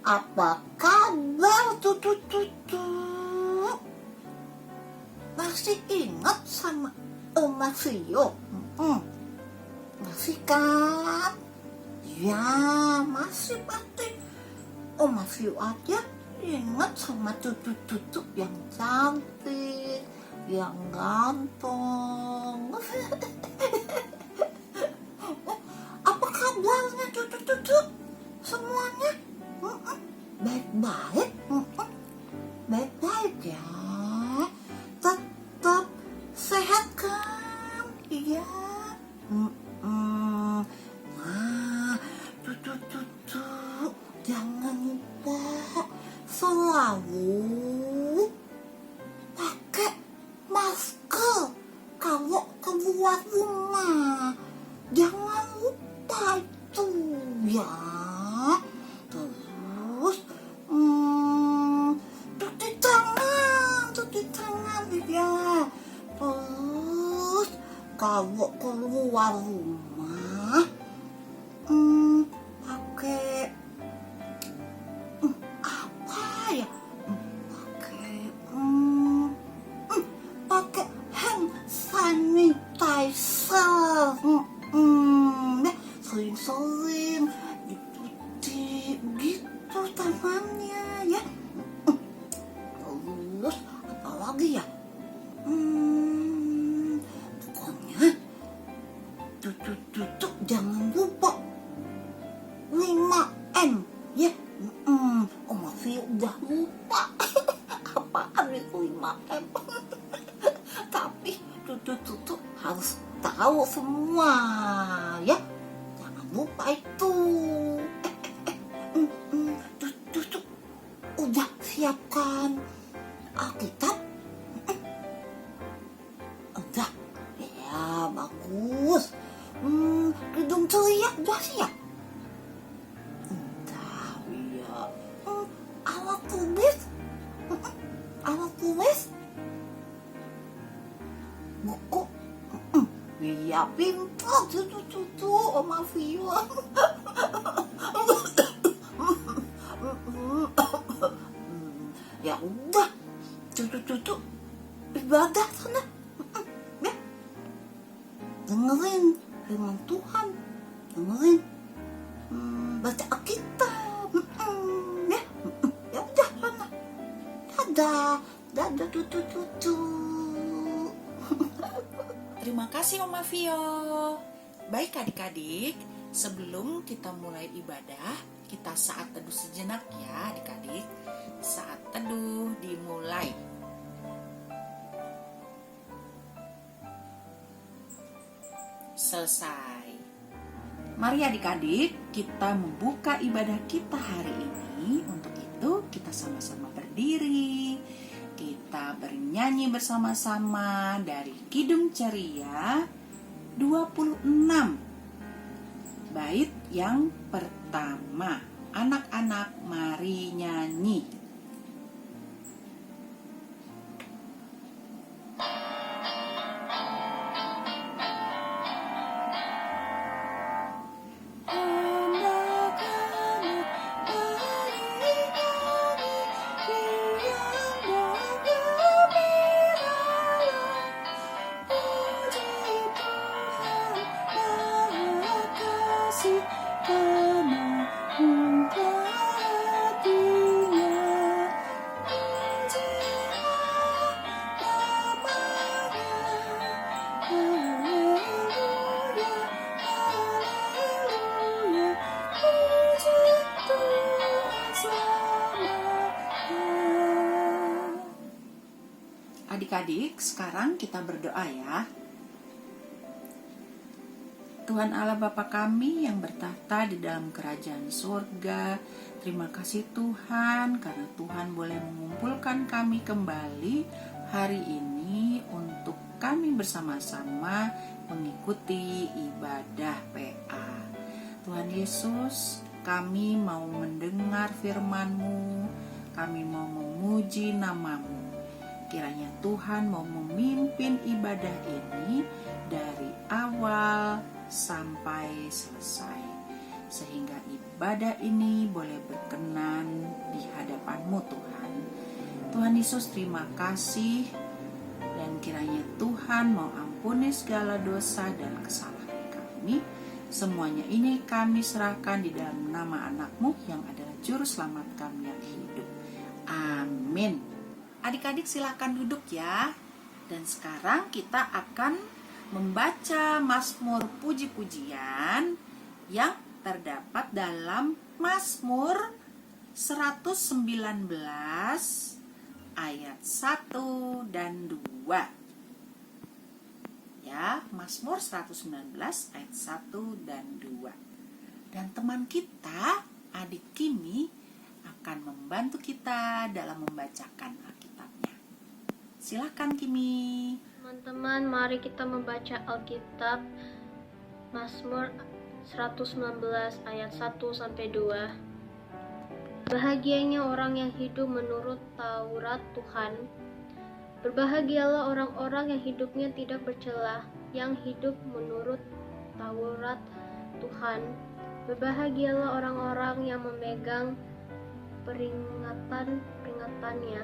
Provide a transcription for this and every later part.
Apa kabar Masih ingat sama Oma Vio? Masih kan? Ya, masih pasti. Oma Vio aja ingat sama cucu-cucu yang cantik, yang ganteng. Apa kabarnya cucu-cucu semuanya? Baik-baik? Baik-baik ya. Tetap sehat kan? Iya. Nah, cucu-cucu jangan lupa selalu pakai masker kalau keluar rumah. Jangan lupa itu ya. Terus cuci tangan ya. Terus kalau keluar rumah pakai apa ya? Pakai hand sanitizer. Sering-sering dicuci gitu tangannya ya. Terus apa lagi ya? Pokoknya cucu-cucu jangan lupa 5M ya. Oma Vio udah lupa apaan itu 5M. Tapi cucu-cucu harus tahu semua ya. Jangan lupa itu. Cucu-cucu udah siapkan Alkitab? Udah? Ya, bagus. Hidung ceria udah siap? Udah, ya. Alat tulis? Alat tulis? Buku? Iya, pintar cucu-cucu Oma Vio. Ya udah, cucu-cucu ibadah sana ya. Dengerin firman Tuhan, dengerin baca Alkitab ya. Ya udah sana. Dadah cucu-cucu. Terima kasih Oma Vio. Baik adik-adik, sebelum kita mulai ibadah, kita saat teduh sejenak ya adik-adik. Saat teduh dimulai. Selesai. Mari adik-adik, kita membuka ibadah kita hari ini. Untuk itu kita sama-sama berdiri. Kita bernyanyi bersama-sama dari Kidung Ceria 26. Bait yang pertama. Anak-anak mari nyanyi. Adik-adik, sekarang kita berdoa ya. Tuhan Allah Bapa kami yang bertahta di dalam kerajaan surga, terima kasih Tuhan karena Tuhan boleh mengumpulkan kami kembali hari ini untuk kami bersama-sama mengikuti ibadah PA. Tuhan Yesus, kami mau mendengar firman-Mu, kami mau memuji nama-Mu. Kiranya Tuhan mau memimpin ibadah ini dari awal sampai selesai, sehingga ibadah ini boleh berkenan anakmu Tuhan. Tuhan Yesus, terima kasih, dan kiranya Tuhan mau ampuni segala dosa dan kesalahan kami. Semuanya ini kami serahkan di dalam nama anakmu yang adalah juru selamat kami yang hidup. Amin. Adik-adik silakan duduk ya. Dan sekarang kita akan membaca Mazmur puji-pujian yang terdapat dalam Mazmur 119 ayat 1 dan 2. Ya, Mazmur 119 ayat 1 dan 2. Dan teman kita, adik Kimi, akan membantu kita dalam membacakan Alkitabnya. Silakan Kimi. Teman-teman, mari kita membaca Alkitab Mazmur 119 ayat 1 sampai 2. Bahagianya orang yang hidup menurut Taurat Tuhan. Berbahagialah orang-orang yang hidupnya tidak bercela, yang hidup menurut Taurat Tuhan. Berbahagialah orang-orang yang memegang peringatan-peringatannya,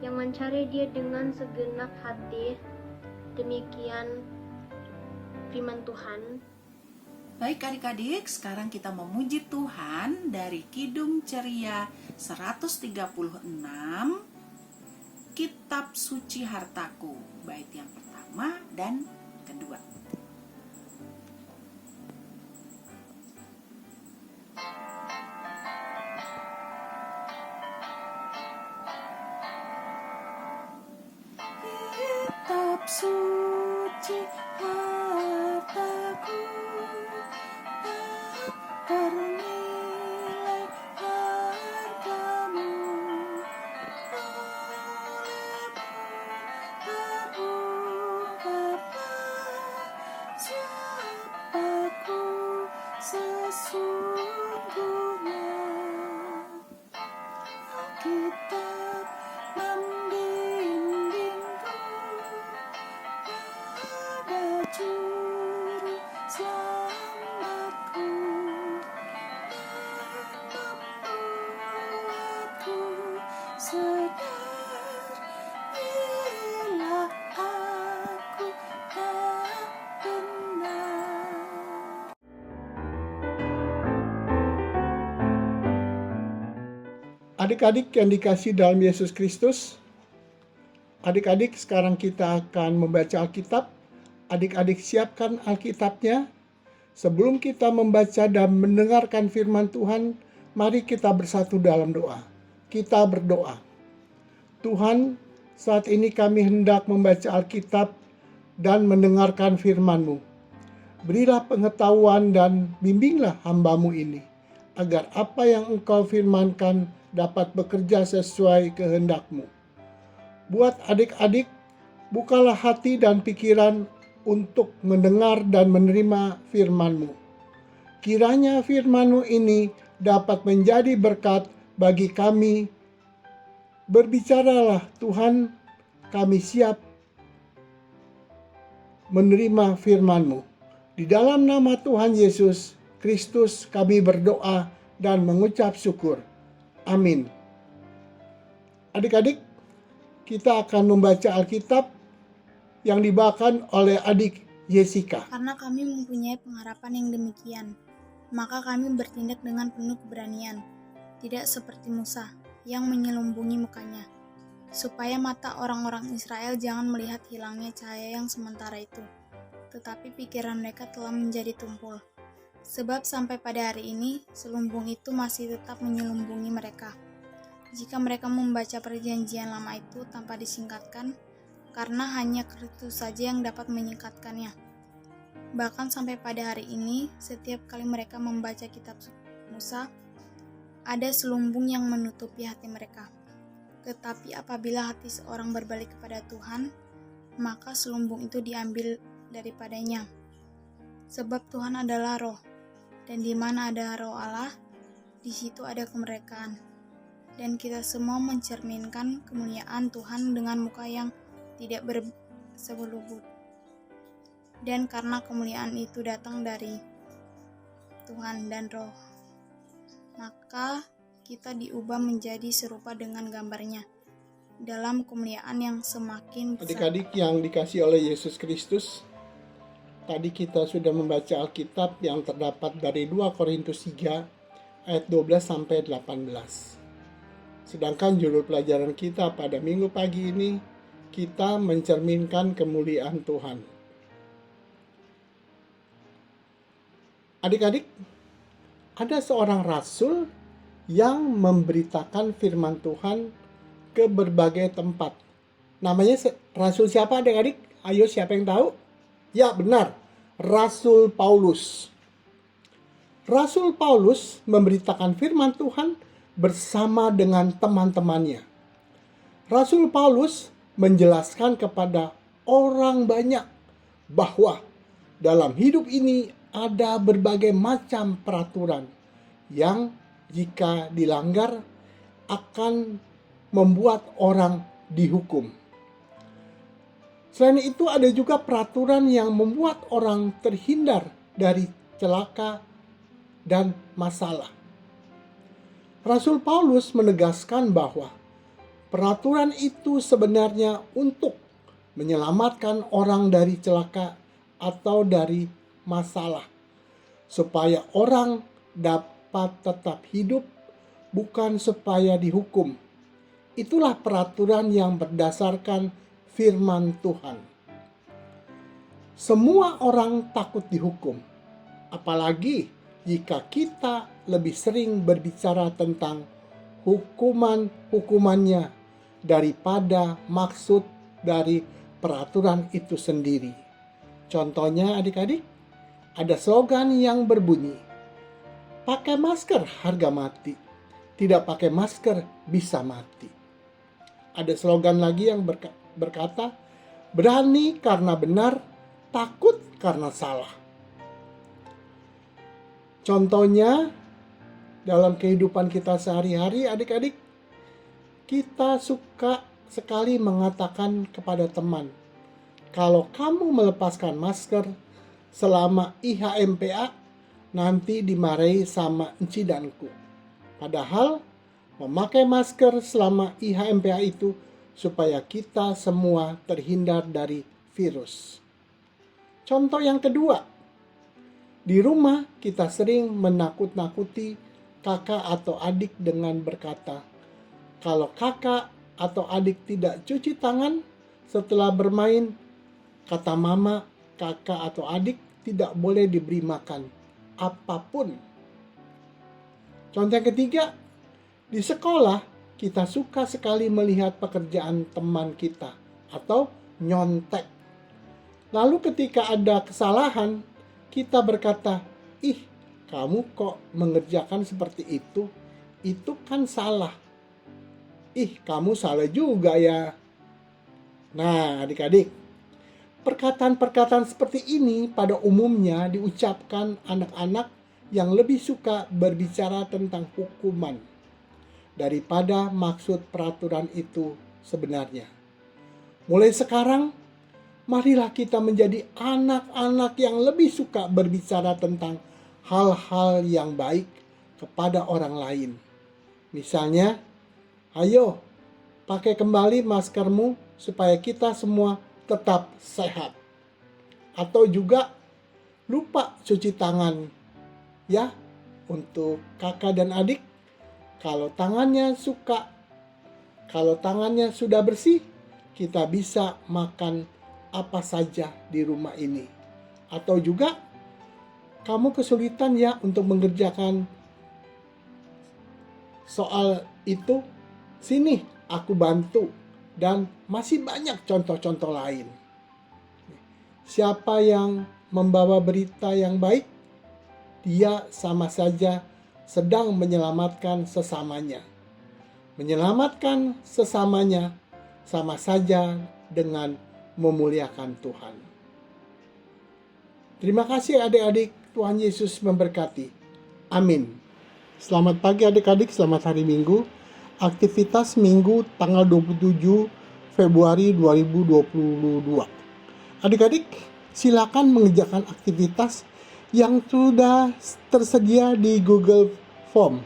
yang mencari Dia dengan segenap hati. Demikian firman Tuhan. Baik adik-adik, sekarang kita memuji Tuhan dari Kidung Ceria 136, Kitab Suci Hartaku, bait yang pertama dan kedua. Kitab suci hartaku, ternilai hargamu, olehmu terungkaplah siapaku sesungguhnya. Alkitab membimbingku pada juru selamatku, membuatku sadar bila aku tak benar. Adik-adik yang dikasihi dalam Yesus Kristus, adik-adik sekarang kita akan membaca Alkitab. Adik-adik siapkan Alkitabnya. Sebelum kita membaca dan mendengarkan firman Tuhan, mari kita bersatu dalam doa. Kita berdoa. Tuhan, saat ini kami hendak membaca Alkitab dan mendengarkan firman-Mu. Berilah pengetahuan dan bimbinglah hamba-Mu ini, agar apa yang Engkau firmankan dapat bekerja sesuai kehendak-Mu. Buat adik-adik, bukalah hati dan pikiran untuk mendengar dan menerima firman-Mu. Kiranya firman-Mu ini dapat menjadi berkat bagi kami. Berbicaralah Tuhan, kami siap menerima firman-Mu. Di dalam nama Tuhan Yesus Kristus kami berdoa dan mengucap syukur. Amin. Adik-adik, kita akan membaca Alkitab yang dibawakan oleh adik Jessica. Karena kami mempunyai pengharapan yang demikian, maka kami bertindak dengan penuh keberanian, tidak seperti Musa yang menyelubungi mukanya, supaya mata orang-orang Israel jangan melihat hilangnya cahaya yang sementara itu, tetapi pikiran mereka telah menjadi tumpul. Sebab sampai pada hari ini, selubung itu masih tetap menyelubungi mereka. Jika mereka membaca perjanjian lama itu tanpa disingkatkan, karena hanya Kristus saja yang dapat menyingkatkannya. Bahkan sampai pada hari ini, setiap kali mereka membaca kitab Musa, ada selubung yang menutupi hati mereka. Tetapi apabila hati seorang berbalik kepada Tuhan, maka selubung itu diambil daripadanya. Sebab Tuhan adalah Roh, dan di mana ada Roh Allah, di situ ada kemerdekaan. Dan kita semua mencerminkan kemuliaan Tuhan dengan muka yang tidak bersebut-sebut. Dan karena kemuliaan itu datang dari Tuhan dan Roh, maka kita diubah menjadi serupa dengan gambarnya dalam kemuliaan yang semakin besar. Adik-adik yang dikasihi oleh Yesus Kristus, tadi kita sudah membaca Alkitab yang terdapat dari 2 Korintus 3 ayat 12 sampai 18. Sedangkan judul pelajaran kita pada minggu pagi ini, kita mencerminkan kemuliaan Tuhan. Adik-adik, ada seorang rasul yang memberitakan firman Tuhan ke berbagai tempat. Namanya rasul siapa adik-adik? Ayo, siapa yang tahu? Ya, benar. Rasul Paulus. Rasul Paulus memberitakan firman Tuhan bersama dengan teman-temannya. Rasul Paulus menjelaskan kepada orang banyak bahwa dalam hidup ini ada berbagai macam peraturan yang jika dilanggar akan membuat orang dihukum. Selain itu ada juga peraturan yang membuat orang terhindar dari celaka dan masalah. Rasul Paulus menegaskan bahwa peraturan itu sebenarnya untuk menyelamatkan orang dari celaka atau dari masalah, supaya orang dapat tetap hidup, bukan supaya dihukum. Itulah peraturan yang berdasarkan firman Tuhan. Semua orang takut dihukum, apalagi jika kita lebih sering berbicara tentang hukumannya daripada maksud dari peraturan itu sendiri. Contohnya adik-adik, ada slogan yang berbunyi, pakai masker harga mati, tidak pakai masker bisa mati. Ada slogan lagi yang berkata, berani karena benar, takut karena salah. Contohnya, dalam kehidupan kita sehari-hari adik-adik, kita suka sekali mengatakan kepada teman, kalau kamu melepaskan masker selama IHMPA, nanti dimarahi sama enci danku. Padahal memakai masker selama IHMPA itu supaya kita semua terhindar dari virus. Contoh yang kedua, di rumah kita sering menakut-nakuti kakak atau adik dengan berkata, kalau kakak atau adik tidak cuci tangan setelah bermain, kata mama, kakak atau adik tidak boleh diberi makan apapun. Contoh yang ketiga, di sekolah kita suka sekali melihat pekerjaan teman kita atau nyontek. Lalu ketika ada kesalahan, kita berkata, ih kamu kok mengerjakan seperti itu? Itu kan salah. Ih kamu salah juga ya. Nah adik-adik, perkataan-perkataan seperti ini pada umumnya diucapkan anak-anak yang lebih suka berbicara tentang hukuman daripada maksud peraturan itu sebenarnya. Mulai sekarang, marilah kita menjadi anak-anak yang lebih suka berbicara tentang hal-hal yang baik kepada orang lain. Misalnya, ayo pakai kembali maskermu supaya kita semua tetap sehat. Atau juga lupa cuci tangan ya untuk kakak dan adik. Kalau tangannya sudah bersih, kita bisa makan apa saja di rumah ini. Atau juga kamu kesulitan ya untuk mengerjakan soal itu, sini aku bantu. Dan masih banyak contoh-contoh lain. Siapa yang membawa berita yang baik, dia sama saja sedang menyelamatkan sesamanya. Menyelamatkan sesamanya sama saja dengan memuliakan Tuhan. Terima kasih adik-adik, Tuhan Yesus memberkati. Amin. Selamat pagi adik-adik, selamat hari Minggu. Aktivitas Minggu tanggal 27 Februari 2022. Adik-adik, silakan mengerjakan aktivitas yang sudah tersedia di Google Form.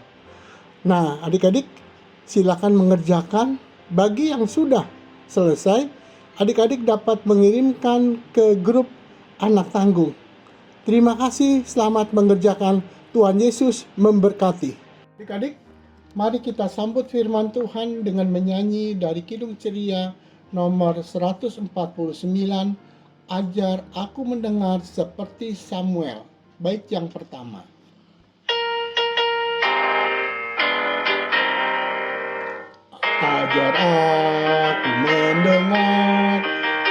Nah, adik-adik silakan mengerjakan. Bagi yang sudah selesai, adik-adik dapat mengirimkan ke grup anak tanggung. Terima kasih, selamat mengerjakan. Tuhan Yesus memberkati. Adik-adik, mari kita sambut firman Tuhan dengan menyanyi dari Kidung Ceria nomor 149, Ajar aku mendengar seperti Samuel. Bait yang pertama. Ajar aku mendengar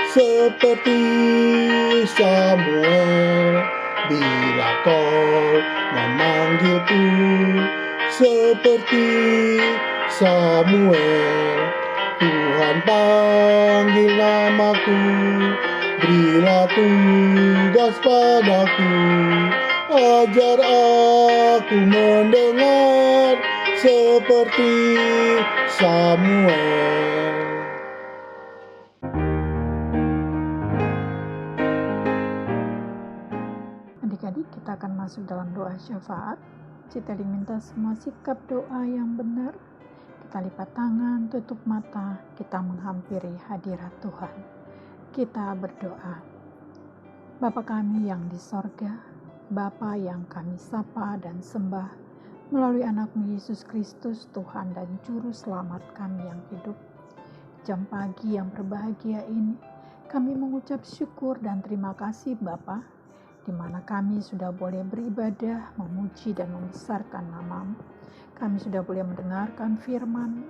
seperti Samuel, bila kau memanggilku seperti Samuel. Tuhan panggil namaku, berilah tugas padaku. Ajar aku mendengar seperti Samuel. Adik-adik, kita akan masuk dalam doa syafaat. Kita diminta semua sikap doa yang benar. Kita lipat tangan, tutup mata, kita menghampiri hadirat Tuhan. Kita berdoa. Bapa kami yang di sorga, Bapa yang kami sapa dan sembah melalui anak-Mu Yesus Kristus, Tuhan dan Juru Selamat kami yang hidup. Jam pagi yang berbahagia ini, kami mengucap syukur dan terima kasih Bapa, di mana kami sudah boleh beribadah, memuji dan membesarkan nama-Mu. Kami sudah boleh mendengarkan firman,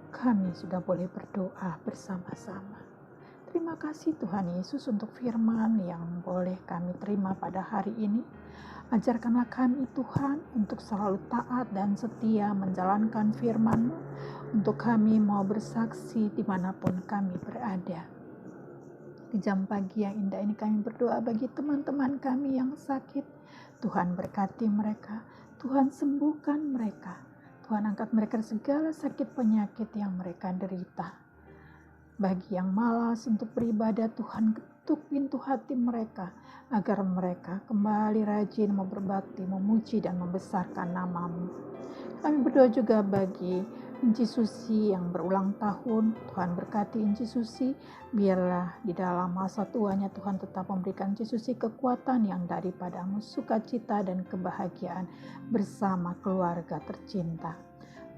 kami sudah boleh berdoa bersama-sama. Terima kasih Tuhan Yesus untuk firman yang boleh kami terima pada hari ini. Ajarkanlah kami Tuhan untuk selalu taat dan setia menjalankan firman-Mu, untuk kami mau bersaksi dimanapun kami berada. Di jam pagi yang indah ini kami berdoa bagi teman-teman kami yang sakit. Tuhan berkati mereka, Tuhan sembuhkan mereka, Tuhan angkat mereka dari segala sakit penyakit yang mereka derita. Bagi yang malas untuk beribadah, Tuhan ketuk pintu hati mereka, agar mereka kembali rajin mau berbakti, memuji dan membesarkan nama-Mu. Kami berdoa juga bagi Inci Susi yang berulang tahun. Tuhan berkati Inci Susi, biarlah di dalam masa tuanya Tuhan tetap memberikan Inci Susi kekuatan yang daripada-Mu, sukacita dan kebahagiaan bersama keluarga tercinta.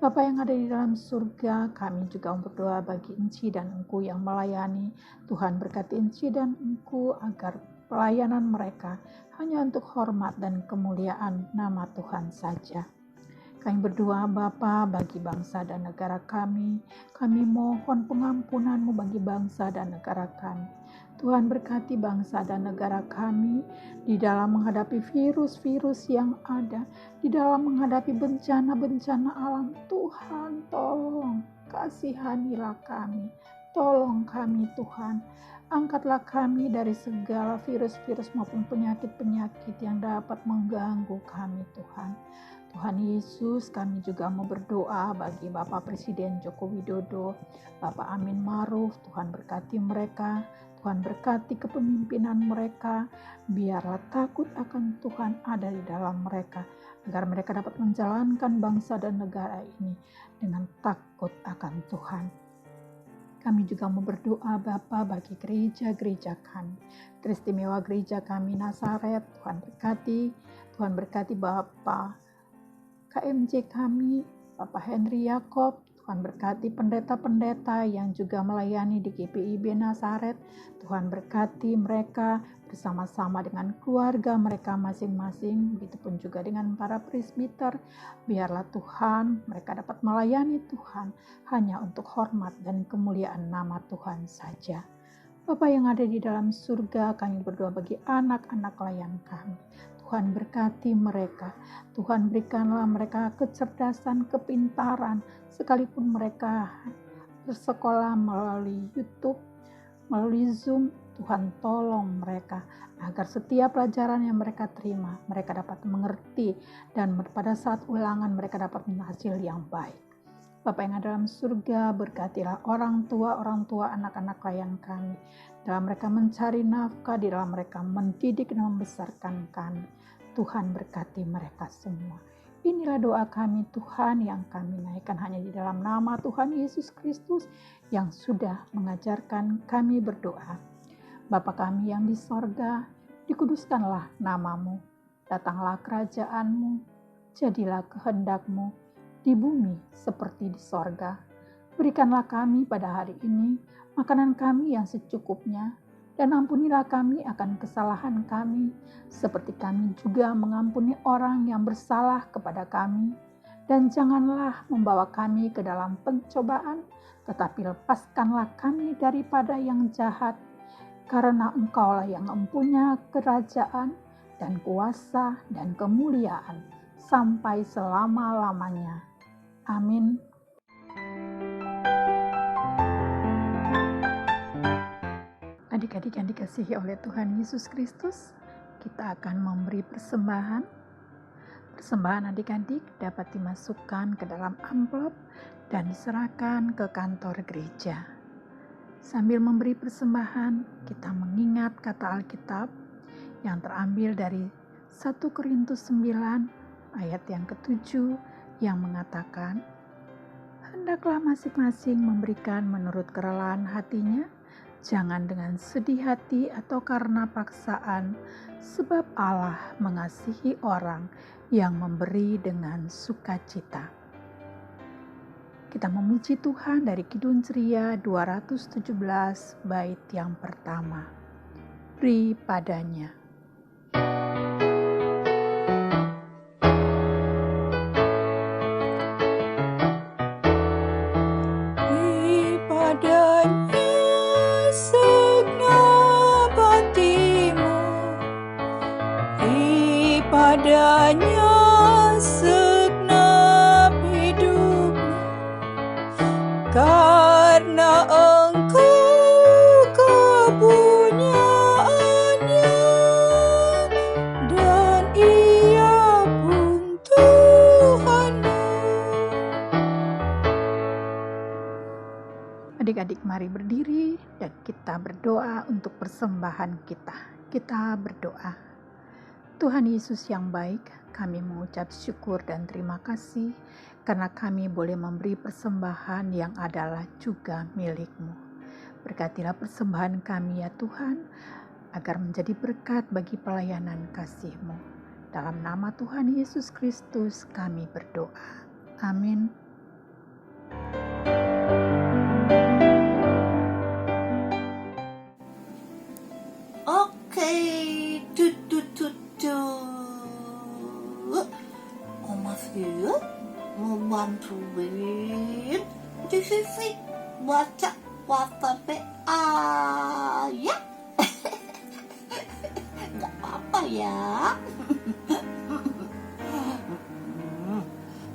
Bapa yang ada di dalam surga, kami juga berdoa bagi Inci dan Engku yang melayani. Tuhan berkati Inci dan Engku agar pelayanan mereka hanya untuk hormat dan kemuliaan nama Tuhan saja. Kami berdoa Bapa bagi bangsa dan negara kami. Kami mohon pengampunan-Mu bagi bangsa dan negara kami. Tuhan berkati bangsa dan negara kami di dalam menghadapi virus-virus yang ada, di dalam menghadapi bencana-bencana alam. Tuhan tolong, kasihanilah kami. Tolong kami Tuhan. Angkatlah kami dari segala virus-virus maupun penyakit-penyakit yang dapat mengganggu kami Tuhan. Tuhan Yesus, kami juga mau berdoa bagi Bapak Presiden Joko Widodo, Bapak Amin Ma'ruf. Tuhan berkati mereka, Tuhan berkati kepemimpinan mereka, biarlah takut akan Tuhan ada di dalam mereka, agar mereka dapat menjalankan bangsa dan negara ini dengan takut akan Tuhan. Kami juga mau berdoa Bapa bagi gereja-gereja kami, teristimewa gereja kami Nazaret. Tuhan berkati Bapak KMJ kami, Bapak Henry Yakob. Tuhan berkati pendeta-pendeta yang juga melayani di GPIB Nazaret. Tuhan berkati mereka bersama-sama dengan keluarga mereka masing-masing. Begitupun juga dengan para presbiter. Biarlah Tuhan mereka dapat melayani Tuhan hanya untuk hormat dan kemuliaan nama Tuhan saja. Bapa yang ada di dalam surga, kami berdoa bagi anak-anak layan kami. Tuhan berkati mereka, Tuhan berikanlah mereka kecerdasan, kepintaran, sekalipun mereka bersekolah melalui YouTube, melalui Zoom. Tuhan tolong mereka agar setiap pelajaran yang mereka terima, mereka dapat mengerti dan pada saat ulangan mereka dapat menghasil yang baik. Bapa yang ada dalam surga, berkatilah orang tua anak-anak layan kami, dalam mereka mencari nafkah, di dalam mereka mendidik dan membesarkan kami. Tuhan berkati mereka semua. Inilah doa kami Tuhan yang kami naikkan hanya di dalam nama Tuhan Yesus Kristus yang sudah mengajarkan kami berdoa. Bapa kami yang di sorga, dikuduskanlah namamu, datanglah kerajaanmu, jadilah kehendakmu di bumi seperti di sorga. Berikanlah kami pada hari ini makanan kami yang secukupnya, dan ampunilah kami akan kesalahan kami, seperti kami juga mengampuni orang yang bersalah kepada kami. Dan janganlah membawa kami ke dalam pencobaan, tetapi lepaskanlah kami daripada yang jahat. Karena Engkaulah yang mempunyai kerajaan dan kuasa dan kemuliaan sampai selama-lamanya. Amin. Adik-adik yang dikasihi oleh Tuhan Yesus Kristus, kita akan memberi persembahan. Persembahan adik-adik dapat dimasukkan ke dalam amplop dan diserahkan ke kantor gereja. Sambil memberi persembahan, kita mengingat kata Alkitab yang terambil dari 1 Korintus 9 ayat yang ke-7 yang mengatakan, "Hendaklah masing-masing memberikan menurut kerelaan hatinya, jangan dengan sedih hati atau karena paksaan, sebab Allah mengasihi orang yang memberi dengan sukacita." Kita memuji Tuhan dari Kidung Ceria 217 bait yang pertama. Beri padanya. Beri padanya segenap hatimu, beri padanya segenap hidupmu, karena Engkau kepunyaannya dan Ia pun Tuhanmu. Adik-adik, mari berdiri dan kita berdoa untuk persembahan kita. Kita berdoa. Tuhan Yesus yang baik, kami mengucap syukur dan terima kasih karena kami boleh memberi persembahan yang adalah juga milik-Mu. Berkatilah persembahan kami ya Tuhan, agar menjadi berkat bagi pelayanan kasih-Mu. Dalam nama Tuhan Yesus Kristus kami berdoa. Amin. Oke, Oma Phil mau bantuin di Vivi baca WhatsApp PA ya. Gak apa-apa ya.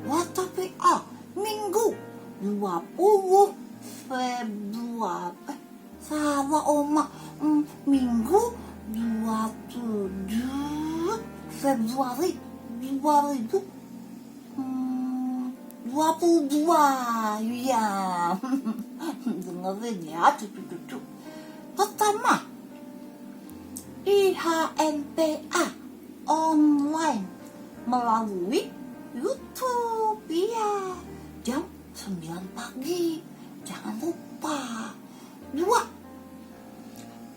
WhatsApp PA Minggu 20 Februari. Salah Oma, Minggu 27 Februari 2022 ya. Dengerin ya, cucu-cucu. Pertama, IHNPA online melalui YouTube ya, jam 9 pagi. Jangan lupa. 2,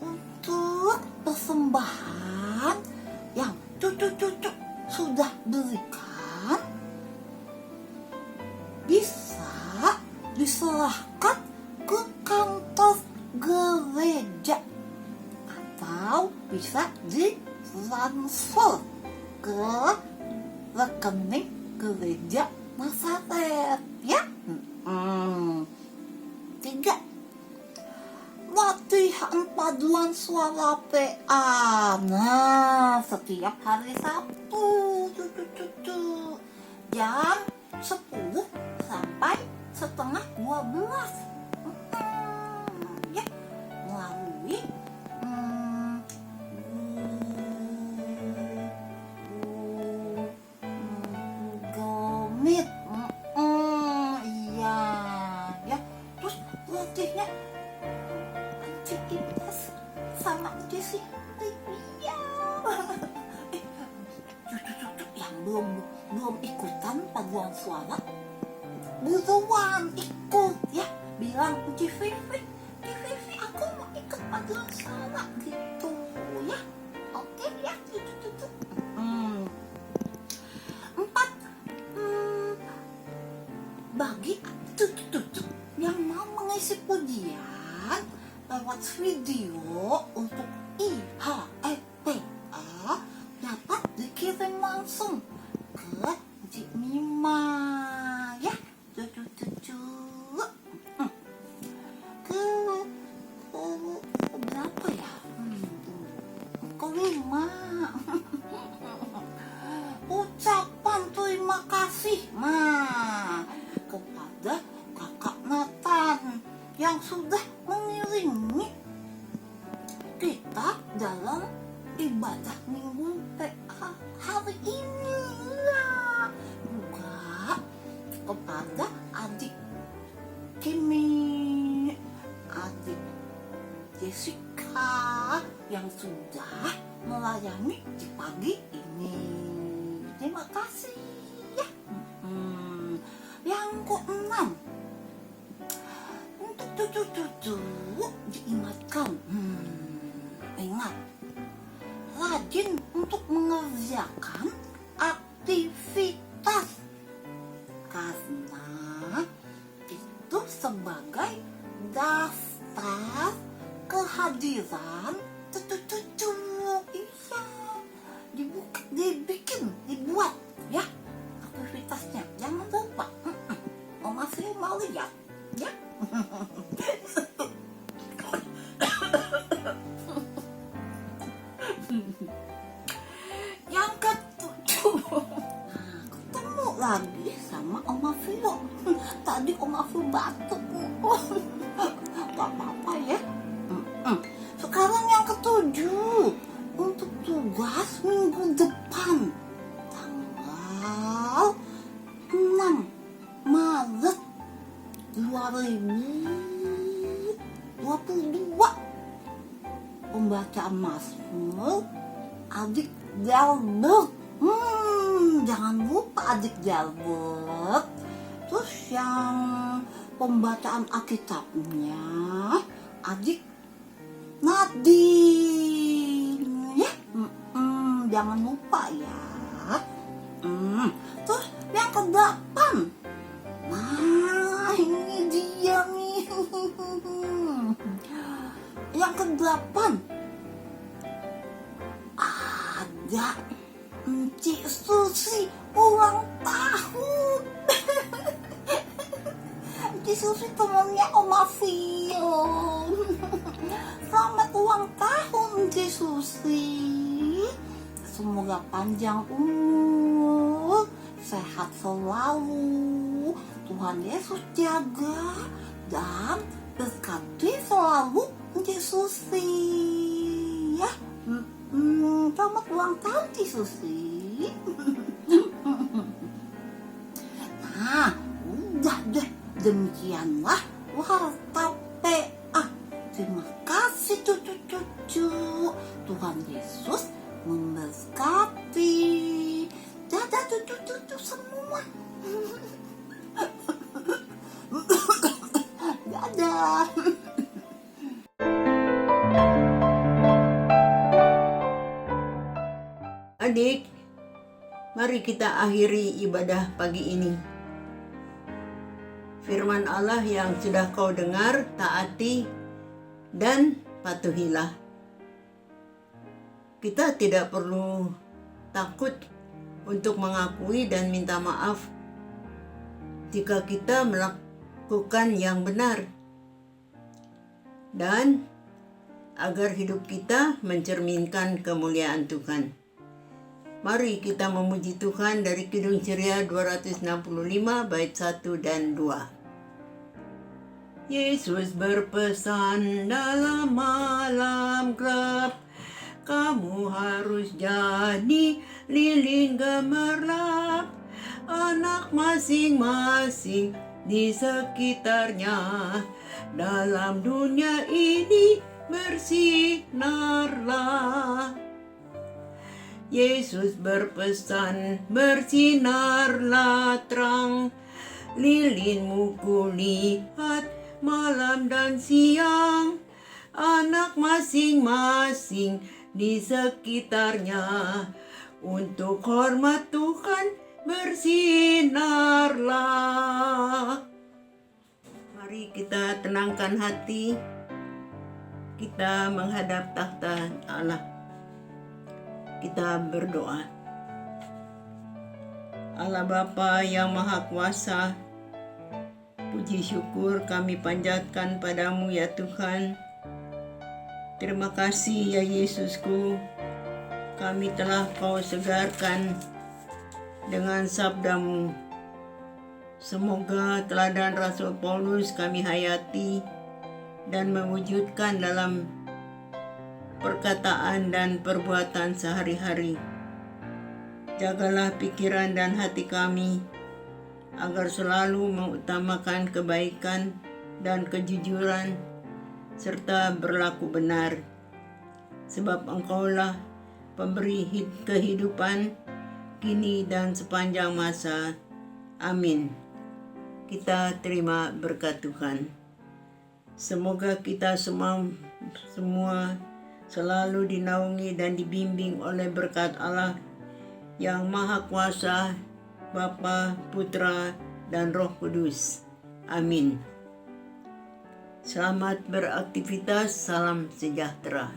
untuk persembahan yang cucu-cucu sudah berikan bisa diserahkan ke kantor gereja atau bisa ditransfer ke rekening gereja Nazaret ya. 3, latihan paduan suara PA. Nah, setiap hari Sabtu jam 10 sampai setengah 12 ya, melalui Google Meet. Iya ya, terus latihnya aktivitas sama Jesse. Iya. Cucu-cucu yang belum ikutan paduan suara, buruan ikut ya. Bilang Ci Vivi aku mau ikut paduan suara gitu ya. Oke ya, gitu. Empat, bagi tuh yang mau mengisi pujian lewat video untuk IHFPA dapat dikirim langsung ke Cik Mima ya. Cucu ke berapa ya? Kelima. Ucapan terima kasih kepada Kakak Nathan yang sudah mengiringi kita dalam ibadah minggu PA hari ini ya. Juga kepada adik Kimi, adik Jessica yang sudah melayani di pagi ini. Terima kasih ya. Yang keenam, untuk cucu-cucu diingatkan, ingat, rajin untuk mengerjakan aktivitas karena itu sebagai daftar kehadiran cucu-cucu. Iya, dibuat ya aktivitasnya, jangan lupa. Oma Fio mau lihat ya. Yang ketujuh, ketemu lagi sama Oma Fio. Tadi Oma Fio batuk. Gak apa-apa ya. Sekarang yang ketujuh, untuk tugas minggu depan tanggal 6 Maret 2022, pembacaan Mazmur adik Jalbert. Jangan lupa adik Jalbert. Terus yang pembacaan Alkitabnya adik Nadine ya. Jangan lupa ya. Terus yang ke-8, nah ini dia nih. Yang ke-8 ada Cik Susi ulang tahun. Cik Susi temannya Oma Fio. Selamat ulang tahun Cik Susi. Semoga panjang umur, sehat selalu, Tuhan Yesus jaga dan berkati selalu Cik Susi ya. Selamat ulang tahun Cik Susi. Nah, udah deh, demikianlah warta PA. Terima kasih cucu-cucu. Tuhan Yesus memberkati. Dadah cucu-cucu semua. Dadah. Adik, mari kita akhiri ibadah pagi ini. Firman Allah yang sudah kau dengar, taati dan patuhilah. Kita tidak perlu takut untuk mengakui dan minta maaf jika kita melakukan yang benar, dan agar hidup kita mencerminkan kemuliaan Tuhan. Mari kita memuji Tuhan dari Kidung Ceria 265 bait 1 dan 2. Yesus berpesan dalam malam gelap, kamu harus jadi lilin gemerlap, anak masing-masing di sekitarnya, dalam dunia ini bersinarlah. Yesus berpesan, bersinarlah terang, lilinmu kulihat malam dan siang, anak masing-masing di sekitarnya, untuk hormat Tuhan bersinarlah. Mari kita tenangkan hati, kita menghadap takhta Allah. Kita berdoa. Allah Bapa yang Maha Kuasa, puji syukur kami panjatkan padamu ya Tuhan. Terima kasih ya Yesusku, kami telah Kau segarkan dengan sabdamu. Semoga teladan Rasul Paulus kami hayati dan mewujudkan dalam perkataan dan perbuatan sehari-hari. Jagalah pikiran dan hati kami agar selalu mengutamakan kebaikan dan kejujuran serta berlaku benar, sebab Engkaulah pemberi kehidupan kini dan sepanjang masa. Amin. Kita terima berkat Tuhan. Semoga kita semua selalu dinaungi dan dibimbing oleh berkat Allah yang Maha Kuasa, Bapa, Putra, dan Roh Kudus. Amin. Selamat beraktivitas, salam sejahtera.